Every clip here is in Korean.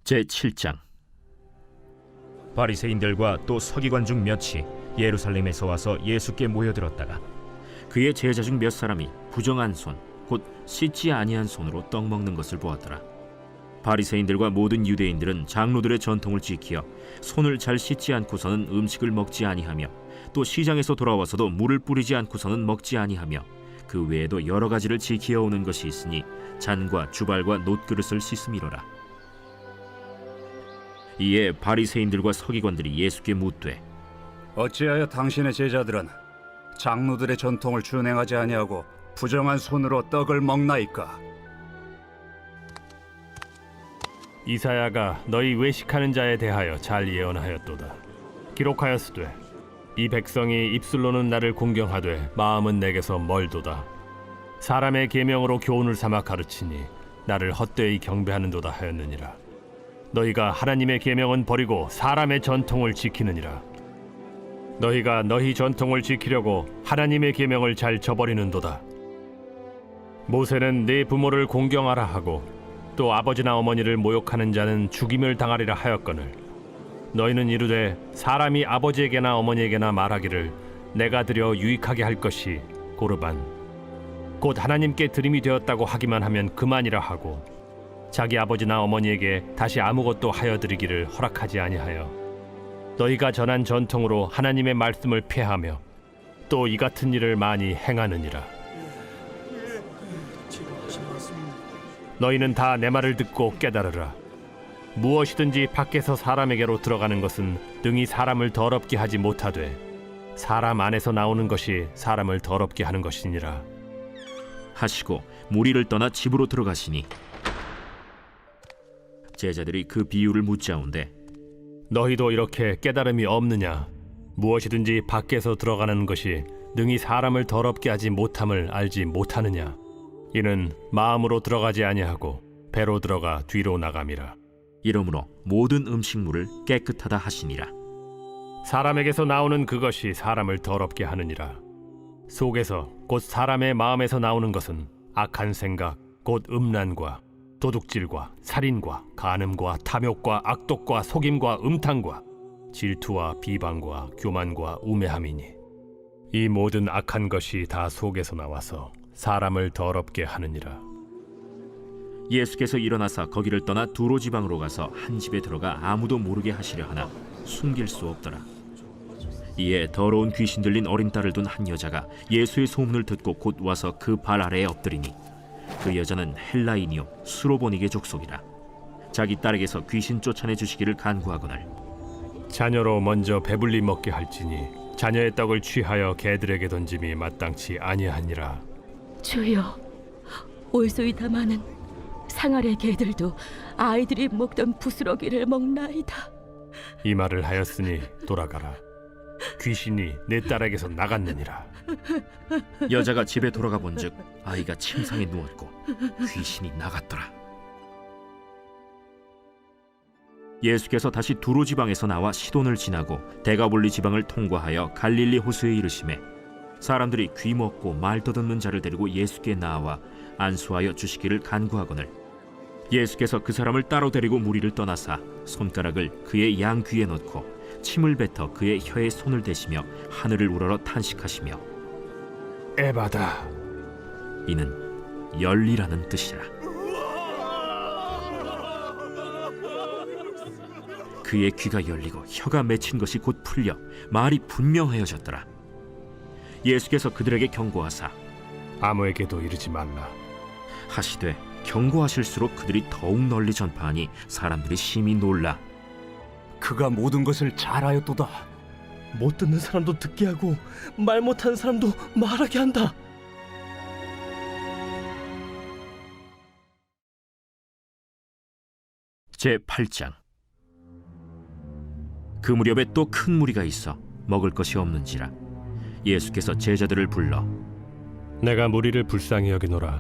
제7장. 바리새인들과 또 서기관 중 몇이 예루살렘에서 와서 예수께 모여들었다가 그의 제자 중 몇 사람이 부정한 손, 곧 씻지 아니한 손으로 떡 먹는 것을 보았더라. 바리새인들과 모든 유대인들은 장로들의 전통을 지키어 손을 잘 씻지 않고서는 음식을 먹지 아니하며, 또 시장에서 돌아와서도 물을 뿌리지 않고서는 먹지 아니하며, 그 외에도 여러 가지를 지키어 오는 것이 있으니 잔과 주발과 놋그릇을 씻음이로라. 이에 바리새인들과 서기관들이 예수께 묻되, 어찌하여 당신의 제자들은 장로들의 전통을 준행하지 아니하고 부정한 손으로 떡을 먹나이까? 이사야가 너희 외식하는 자에 대하여 잘 예언하였도다. 기록하였으되 이 백성이 입술로는 나를 공경하되 마음은 내게서 멀도다. 사람의 계명으로 교훈을 삼아 가르치니 나를 헛되이 경배하는도다 하였느니라. 너희가 하나님의 계명은 버리고 사람의 전통을 지키느니라. 너희가 너희 전통을 지키려고 하나님의 계명을 잘 저버리는도다. 모세는 네 부모를 공경하라 하고 또 아버지나 어머니를 모욕하는 자는 죽임을 당하리라 하였거늘, 너희는 이르되 사람이 아버지에게나 어머니에게나 말하기를 내가 드려 유익하게 할 것이 고르반 곧 하나님께 드림이 되었다고 하기만 하면 그만이라 하고, 자기 아버지나 어머니에게 다시 아무것도 하여 드리기를 허락하지 아니하여 너희가 전한 전통으로 하나님의 말씀을 폐하며 또 이 같은 일을 많이 행하느니라. 너희는 다 내 말을 듣고 깨달으라. 무엇이든지 밖에서 사람에게로 들어가는 것은 능히 사람을 더럽게 하지 못하되 사람 안에서 나오는 것이 사람을 더럽게 하는 것이니라 하시고 무리를 떠나 집으로 들어가시니 제자들이 그 비유를 묻자온데, 너희도 이렇게 깨달음이 없느냐? 무엇이든지 밖에서 들어가는 것이 능히 사람을 더럽게 하지 못함을 알지 못하느냐? 이는 마음으로 들어가지 아니하고 배로 들어가 뒤로 나감이라. 이러므로 모든 음식물을 깨끗하다 하시니라. 사람에게서 나오는 그것이 사람을 더럽게 하느니라. 속에서 곧 사람의 마음에서 나오는 것은 악한 생각 곧 음란과 도둑질과 살인과 간음과 탐욕과 악독과 속임과 음탕과 질투와 비방과 교만과 우매함이니 이 모든 악한 것이 다 속에서 나와서 사람을 더럽게 하느니라. 예수께서 일어나사 거기를 떠나 두로 지방으로 가서 한 집에 들어가 아무도 모르게 하시려 하나 숨길 수 없더라. 이에 더러운 귀신 들린 어린 딸을 둔 한 여자가 예수의 소문을 듣고 곧 와서 그 발 아래에 엎드리니, 그 여자는 헬라인이요 수로보니게 족속이라. 자기 딸에게서 귀신 쫓아내 주시기를 간구하거늘, 자녀로 먼저 배불리 먹게 할지니 자녀의 떡을 취하여 개들에게 던짐이 마땅치 아니하니라. 주여, 올소이다 마는 상아래 개들도 아이들이 먹던 부스러기를 먹나이다. 이 말을 하였으니 돌아가라. 귀신이 내 딸에게서 나갔느니라. 여자가 집에 돌아가 본즉 아이가 침상에 누웠고 귀신이 나갔더라. 예수께서 다시 두로 지방에서 나와 시돈을 지나고 데가볼리 지방을 통과하여 갈릴리 호수에 이르시매, 사람들이 귀 먹고 말 더듬는 자를 데리고 예수께 나와 안수하여 주시기를 간구하거늘, 예수께서 그 사람을 따로 데리고 무리를 떠나사 손가락을 그의 양 귀에 넣고 침을 뱉어 그의 혀에 손을 대시며 하늘을 우러러 탄식하시며, 에바다, 이는 열리라는 뜻이라. 그의 귀가 열리고 혀가 맺힌 것이 곧 풀려 말이 분명하여졌더라. 예수께서 그들에게 경고하사 아무에게도 이르지 말라 하시되, 경고하실수록 그들이 더욱 널리 전파하니 사람들이 심히 놀라 그가 모든 것을 잘하였도다. 못 듣는 사람도 듣게 하고 말 못하는 사람도 말하게 한다. 제8장. 그 무렵에 또 큰 무리가 있어 먹을 것이 없는지라 예수께서 제자들을 불러 내가 무리를 불쌍히 여기노라.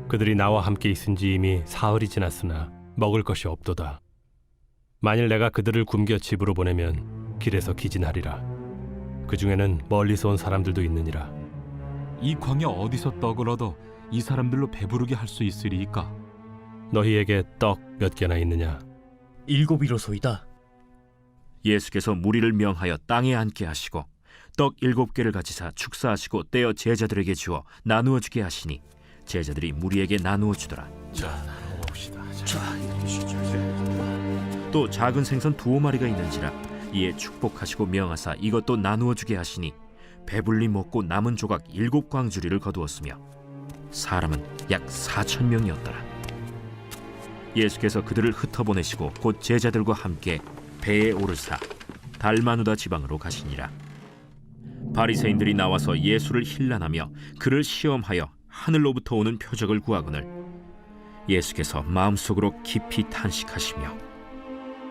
그들이 나와 함께 있은지 이미 사흘이 지났으나 먹을 것이 없도다. 만일 내가 그들을 굶겨 집으로 보내면 길에서 기진하리라. 그 중에는 멀리서 온 사람들도 있느니라. 이 광야 어디서 떡을 얻어 이 사람들로 배부르게 할 수 있으리이까? 너희에게 떡 몇 개나 있느냐? 7이로소이다. 예수께서 무리를 명하여 땅에 앉게 하시고 떡 7개를 가지사 축사하시고 떼어 제자들에게 주어 나누어 주게 하시니 제자들이 무리에게 나누어 주더라. 또 작은 생선 2마리가 있는지라 이에 축복하시고 명하사 이것도 나누어 주게 하시니 배불리 먹고 남은 조각 7광주리를 거두었으며 사람은 약 4,000명이었더라. 예수께서 그들을 흩어보내시고 곧 제자들과 함께 배에 오르사 달마누다 지방으로 가시니라. 바리새인들이 나와서 예수를 힐난하며 그를 시험하여 하늘로부터 오는 표적을 구하거늘 예수께서 마음속으로 깊이 탄식하시며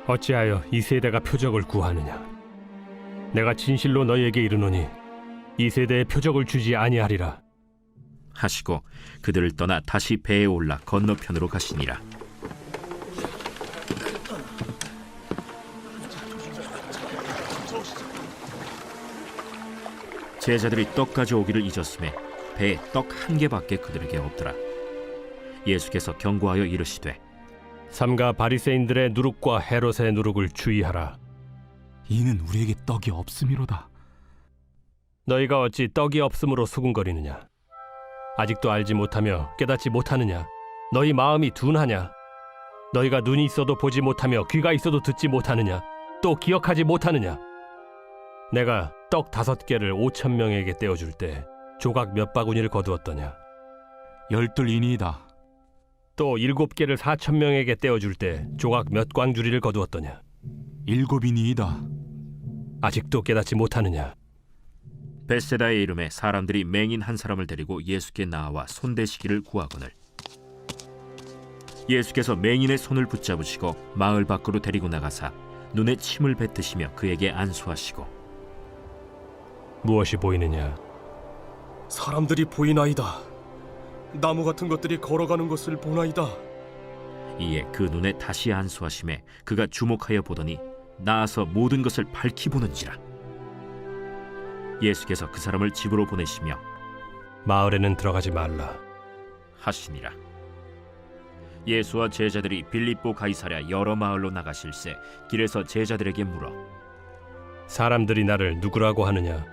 어찌하여 이 세대가 표적을 구하느냐? 내가 진실로 너희에게 이르노니 이 세대에 표적을 주지 아니하리라. 하시고 그들을 떠나 다시 배에 올라 건너편으로 가시니라. 제자들이 떡 가져오기를 잊었음에 배에 떡 1개밖에 그들에게 없더라. 예수께서 경고하여 이르시되 삼가 바리새인들의 누룩과 헤롯의 누룩을 주의하라. 이는 우리에게 떡이 없음이로다. 너희가 어찌 떡이 없음으로 수군거리느냐? 아직도 알지 못하며 깨닫지 못하느냐? 너희 마음이 둔하냐? 너희가 눈이 있어도 보지 못하며 귀가 있어도 듣지 못하느냐? 또 기억하지 못하느냐? 내가 떡 5개를 5,000명에게 떼어줄 때 조각 몇 바구니를 거두었더냐? 12이니이다. 또 7개를 4,000명에게 떼어줄 때 조각 몇 광주리를 거두었더냐? 7이니이다. 아직도 깨닫지 못하느냐? 벳세다의 이름에 사람들이 맹인 한 사람을 데리고 예수께 나와 손대시기를 구하거늘 예수께서 맹인의 손을 붙잡으시고 마을 밖으로 데리고 나가사 눈에 침을 뱉으시며 그에게 안수하시고 무엇이 보이느냐? 사람들이 보이나이다. 나무 같은 것들이 걸어가는 것을 보나이다. 이에 그 눈에 다시 안수하심에 그가 주목하여 보더니 나아서 모든 것을 밝히 보는지라. 예수께서 그 사람을 집으로 보내시며 마을에는 들어가지 말라 하시니라. 예수와 제자들이 빌립보 가이사랴 여러 마을로 나가실새 길에서 제자들에게 물어 사람들이 나를 누구라고 하느냐?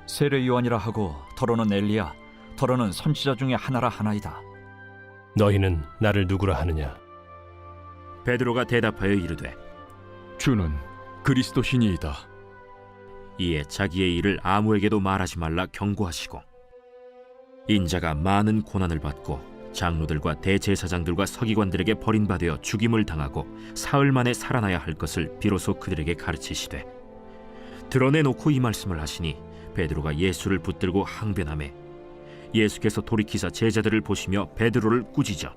세례 요한이라 하고 더러는 엘리야, 더러는 선지자 중에 하나라 하나이다. 너희는 나를 누구라 하느냐? 베드로가 대답하여 이르되 주는 그리스도시니이다. 이에 자기의 일을 아무에게도 말하지 말라 경고하시고 인자가 많은 고난을 받고 장로들과 대제사장들과 서기관들에게 버림받아 죽임을 당하고 사흘 만에 살아나야 할 것을 비로소 그들에게 가르치시되 드러내놓고 이 말씀을 하시니 베드로가 예수를 붙들고 항변하매 예수께서 돌이키사 제자들을 보시며 베드로를 꾸짖어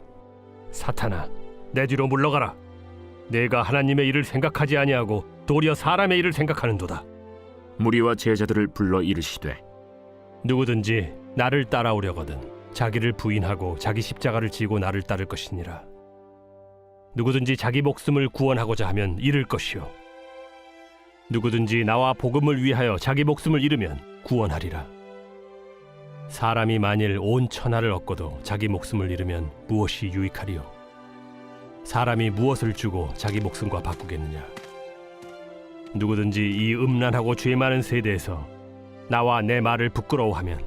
사탄아, 내 뒤로 물러가라. 내가 하나님의 일을 생각하지 아니하고 도리어 사람의 일을 생각하는도다. 무리와 제자들을 불러 이르시되 누구든지 나를 따라오려거든 자기를 부인하고 자기 십자가를 지고 나를 따를 것이니라. 누구든지 자기 목숨을 구원하고자 하면 잃을 것이요 누구든지 나와 복음을 위하여 자기 목숨을 잃으면 구원하리라. 사람이 만일 온 천하를 얻고도 자기 목숨을 잃으면 무엇이 유익하리요? 사람이 무엇을 주고 자기 목숨과 바꾸겠느냐? 누구든지 이 음란하고 죄 많은 세대에서 나와 내 말을 부끄러워하면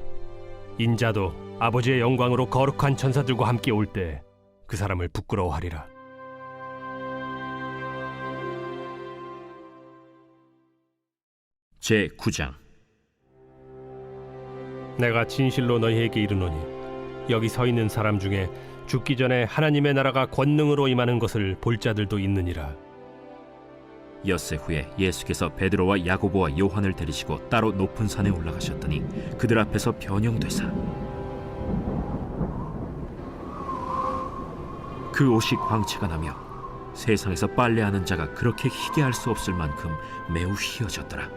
인자도 아버지의 영광으로 거룩한 천사들과 함께 올 때 그 사람을 부끄러워하리라. 제9장 내가 진실로 너희에게 이르노니 여기 서 있는 사람 중에 죽기 전에 하나님의 나라가 권능으로 임하는 것을 볼 자들도 있느니라. 엿새 후에 예수께서 베드로와 야고보와 요한을 데리시고 따로 높은 산에 올라가셨더니 그들 앞에서 변형되사 그 옷이 광채가 나며 세상에서 빨래하는 자가 그렇게 희게 할 수 없을 만큼 매우 희어졌더라.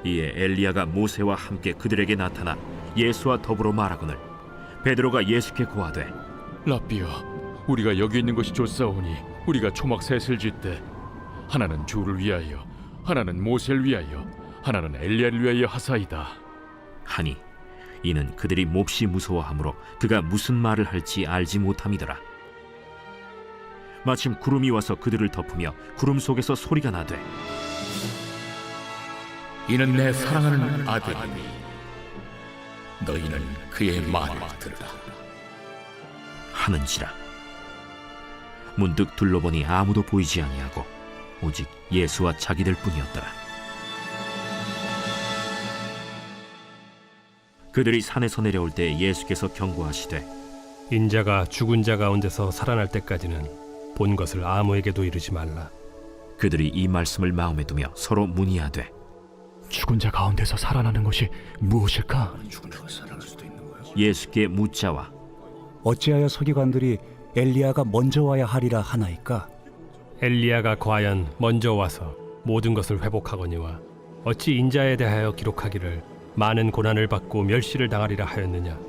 이에 엘리야가 모세와 함께 그들에게 나타나 예수와 더불어 말하거늘 베드로가 예수께 고하되 라삐여, 우리가 여기 있는 것이 좋사오니 우리가 초막 셋을 짓되 하나는 주를 위하여, 하나는 모세를 위하여, 하나는 엘리야를 위하여 하사이다 하니 이는 그들이 몹시 무서워하므로 그가 무슨 말을 할지 알지 못함이더라. 마침 구름이 와서 그들을 덮으며 구름 속에서 소리가 나되 이는 내 사랑하는 아들이니 너희는 그의 말을 들으라. 하는지라. 문득 둘러보니 아무도 보이지 아니하고 오직 예수와 자기들 뿐이었더라. 그들이 산에서 내려올 때 예수께서 경고하시되 인자가 죽은 자 가운데서 살아날 때까지는 본 것을 아무에게도 이르지 말라. 그들이 이 말씀을 마음에 두며 서로 문의하되 죽은 자 가운데서 살아나는 것이 무엇일까? 예수께 묻자와 어찌하여 서기관들이 엘리야가 먼저 와야 하리라 하나이까? 엘리야가 과연 먼저 와서 모든 것을 회복하거니와 어찌 인자에 대하여 기록하기를 많은 고난을 받고 멸시를 당하리라 하였느냐.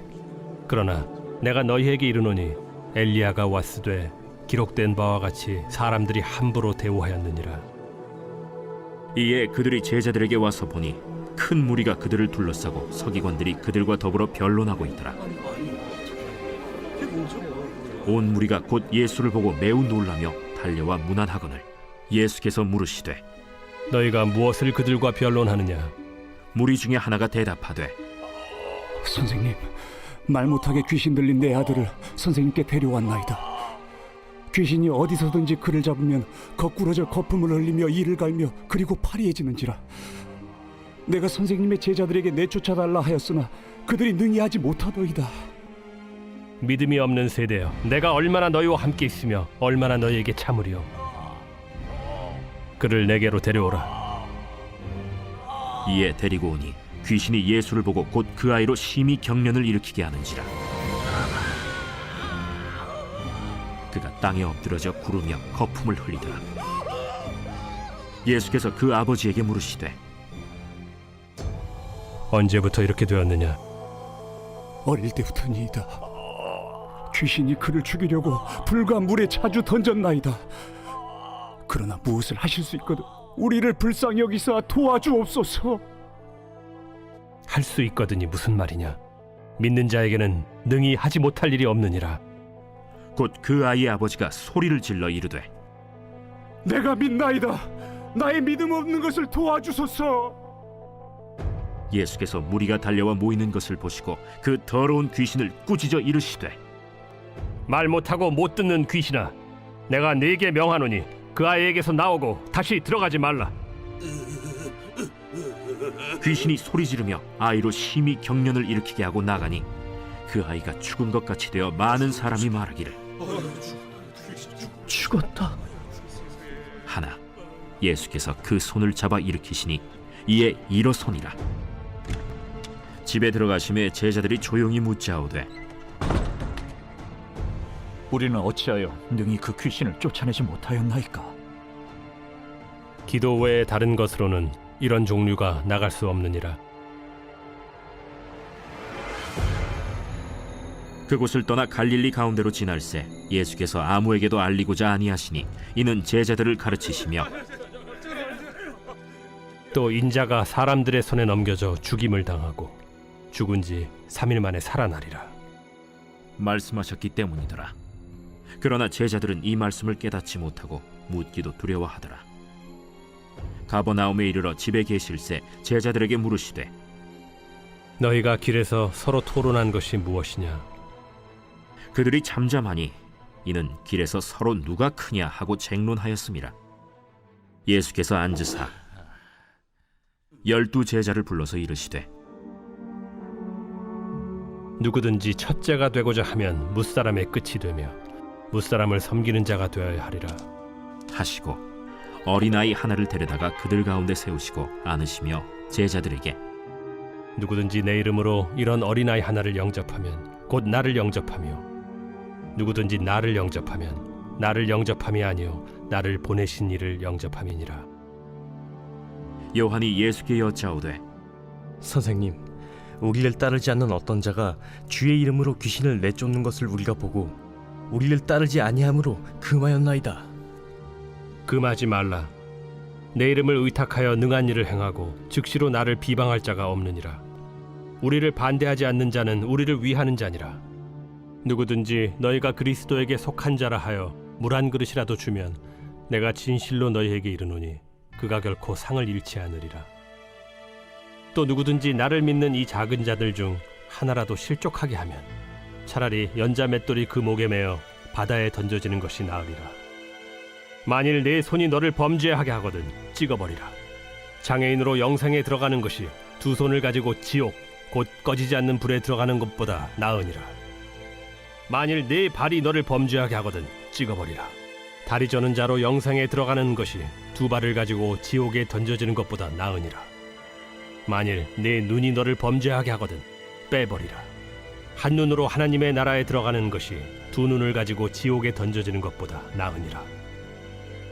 그러나 내가 너희에게 이르노니 엘리야가 왔으되 기록된 바와 같이 사람들이 함부로 대우하였느니라. 이에 그들이 제자들에게 와서 보니 큰 무리가 그들을 둘러싸고 서기관들이 그들과 더불어 변론하고 있더라. 온 무리가 곧 예수를 보고 매우 놀라며 달려와 문안하거늘 예수께서 물으시되 너희가 무엇을 그들과 변론하느냐. 무리 중에 하나가 대답하되 선생님, 말 못하게 귀신 들린 내 아들을 선생님께 데려왔나이다. 귀신이 어디서든지 그를 잡으면 거꾸러져 거품을 흘리며 이를 갈며 그리고 파리해지는지라. 내가 선생님의 제자들에게 내쫓아달라 하였으나 그들이 능히 하지 못하더이다. 믿음이 없는 세대여, 내가 얼마나 너희와 함께 있으며 얼마나 너희에게 참으리요. 그를 내게로 데려오라. 이에 데리고 오니 귀신이 예수를 보고 곧 그 아이로 심히 경련을 일으키게 하는지라. 그가 땅에 엎드러져 구르며 거품을 흘리더라. 예수께서 그 아버지에게 물으시되 언제부터 이렇게 되었느냐. 어릴 때부터니이다. 귀신이 그를 죽이려고 불과 물에 자주 던졌나이다. 그러나 무엇을 하실 수 있거든 우리를 불쌍히 여기사 도와주옵소서. 할 수 있거든이 무슨 말이냐. 믿는 자에게는 능히 하지 못할 일이 없느니라. 곧 그 아이의 아버지가 소리를 질러 이르되 내가 믿나이다. 나의 믿음 없는 것을 도와주소서. 예수께서 무리가 달려와 모이는 것을 보시고 그 더러운 귀신을 꾸짖어 이르시되 말 못하고 못 듣는 귀신아, 내가 네게 명하노니 그 아이에게서 나오고 다시 들어가지 말라. 귀신이 소리 지르며 아이로 심히 경련을 일으키게 하고 나가니 그 아이가 죽은 것 같이 되어 많은 사람이 말하기를 죽었다. 하나 예수께서 그 손을 잡아 일으키시니 이에 일어서니라. 집에 들어가심에 제자들이 조용히 묻자오되 우리는 어찌하여 능히 그 귀신을 쫓아내지 못하였나이까? 기도 외에 다른 것으로는 이런 종류가 나갈 수 없느니라. 그곳을 떠나 갈릴리 가운데로 지날새 예수께서 아무에게도 알리고자 아니하시니 이는 제자들을 가르치시며 또 인자가 사람들의 손에 넘겨져 죽임을 당하고 죽은 지 3일 만에 살아나리라. 말씀하셨기 때문이더라. 그러나 제자들은 이 말씀을 깨닫지 못하고 묻기도 두려워하더라. 가버나움에 이르러 집에 계실새 제자들에게 물으시되 너희가 길에서 서로 토론한 것이 무엇이냐. 그들이 잠잠하니 이는 길에서 서로 누가 크냐 하고 쟁론하였음이라. 예수께서 앉으사 12 제자를 불러서 이르시되 누구든지 첫째가 되고자 하면 무사람의 끝이 되며 무사람을 섬기는 자가 되어야 하리라 하시고 어린아이 하나를 데려다가 그들 가운데 세우시고 안으시며 제자들에게 누구든지 내 이름으로 이런 어린아이 하나를 영접하면 곧 나를 영접하며 누구든지 나를 영접하면 나를 영접함이 아니요 나를 보내신 이를 영접함이니라. 요한이 예수께 여짜오되 선생님, 우리를 따르지 않는 어떤 자가 주의 이름으로 귀신을 내쫓는 것을 우리가 보고 우리를 따르지 아니함으로 금하였나이다. 금하지 말라. 내 이름을 의탁하여 능한 일을 행하고 즉시로 나를 비방할 자가 없느니라. 우리를 반대하지 않는 자는 우리를 위하는 자니라. 누구든지 너희가 그리스도에게 속한 자라 하여 물 한 그릇이라도 주면 내가 진실로 너희에게 이르노니 그가 결코 상을 잃지 않으리라. 또 누구든지 나를 믿는 이 작은 자들 중 하나라도 실족하게 하면 차라리 연자 맷돌이 그 목에 매어 바다에 던져지는 것이 나으리라. 만일 내 손이 너를 범죄하게 하거든 찍어버리라. 장애인으로 영생에 들어가는 것이 두 손을 가지고 지옥 곧 꺼지지 않는 불에 들어가는 것보다 나으니라. 만일 네 발이 너를 범죄하게 하거든 찍어버리라. 다리 저는 자로 영생에 들어가는 것이 두 발을 가지고 지옥에 던져지는 것보다 나으니라. 만일 네 눈이 너를 범죄하게 하거든 빼버리라. 한 눈으로 하나님의 나라에 들어가는 것이 두 눈을 가지고 지옥에 던져지는 것보다 나으니라.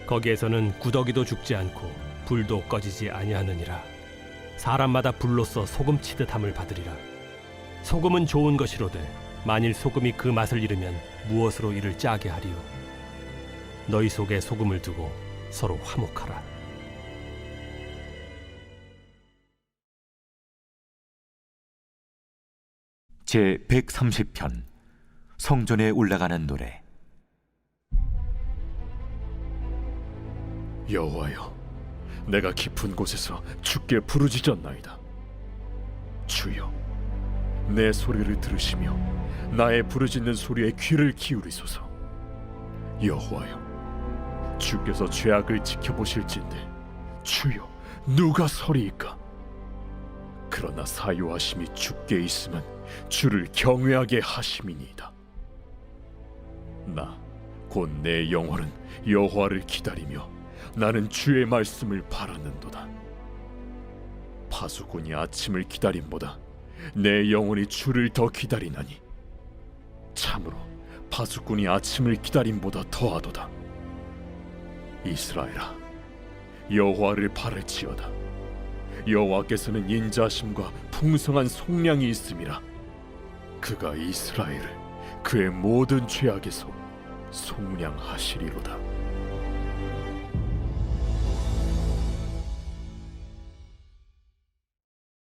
거기에서는 구더기도 죽지 않고 불도 꺼지지 아니하느니라. 사람마다 불로써 소금 치듯 함을 받으리라. 소금은 좋은 것이로되 만일 소금이 그 맛을 잃으면 무엇으로 이를 짜게 하리요. 너희 속에 소금을 두고 서로 화목하라. 제 130편 성전에 올라가는 노래. 여호와여, 내가 깊은 곳에서 주께 부르짖었나이다. 주여, 내 소리를 들으시며 나의 부르짖는 소리에 귀를 기울이소서. 여호와여, 주께서 죄악을 지켜보실진데 주여, 누가 서리이까? 그러나 사요하심이 주께 있으면 주를 경외하게 하심이니이다. 나 곧 내 영혼은 여호와를 기다리며 나는 주의 말씀을 바라는도다. 파수꾼이 아침을 기다림보다 내 영혼이 주를 더 기다리나니 참으로 파수꾼이 아침을 기다림보다 더하도다. 이스라엘아, 여호와를 바랄지어다. 여호와께서는 인자하심과 풍성한 속량이 있음이라. 그가 이스라엘을 그의 모든 죄악에서 속량하시리로다.